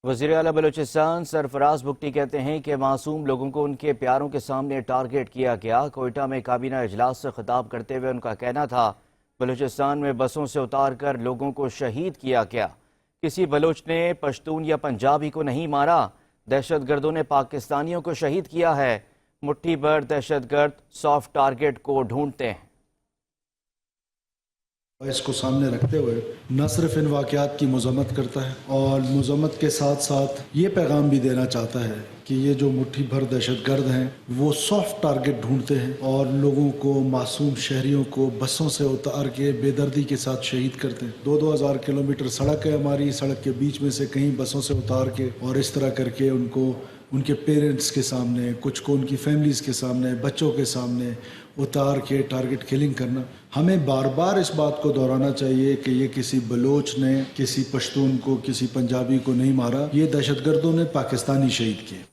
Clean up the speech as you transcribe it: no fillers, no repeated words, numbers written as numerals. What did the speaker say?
وزیر اعلیٰ بلوچستان سرفراز بگٹی کہتے ہیں کہ معصوم لوگوں کو ان کے پیاروں کے سامنے ٹارگٹ کیا گیا۔ کوئٹہ میں کابینہ اجلاس سے خطاب کرتے ہوئے ان کا کہنا تھا بلوچستان میں بسوں سے اتار کر لوگوں کو شہید کیا گیا۔ کسی بلوچ نے پشتون یا پنجابی کو نہیں مارا، دہشت گردوں نے پاکستانیوں کو شہید کیا ہے۔ مٹھی بھر دہشت گرد سافٹ ٹارگٹ کو ڈھونڈتے ہیں۔ اس کو سامنے رکھتے ہوئے نہ صرف ان واقعات کی مذمت کرتا ہے اور مذمت کے ساتھ ساتھ یہ پیغام بھی دینا چاہتا ہے کہ یہ جو مٹھی بھر دہشت گرد ہیں وہ سافٹ ٹارگٹ ڈھونڈتے ہیں اور لوگوں کو، معصوم شہریوں کو بسوں سے اتار کے بے دردی کے ساتھ شہید کرتے ہیں۔ 2,000 کلومیٹر سڑک ہے ہماری، سڑک کے بیچ میں سے کہیں بسوں سے اتار کے اور اس طرح کر کے ان کو ان کے پیرنٹس کے سامنے، کچھ کو ان کی فیملیز کے سامنے، بچوں کے سامنے اتار کے ٹارگٹ کلنگ کرنا۔ ہمیں بار بار اس بات کو دہرانا چاہیے کہ یہ کسی بلوچ نے کسی پشتون کو، کسی پنجابی کو نہیں مارا، یہ دہشت گردوں نے پاکستانی شہید کیے۔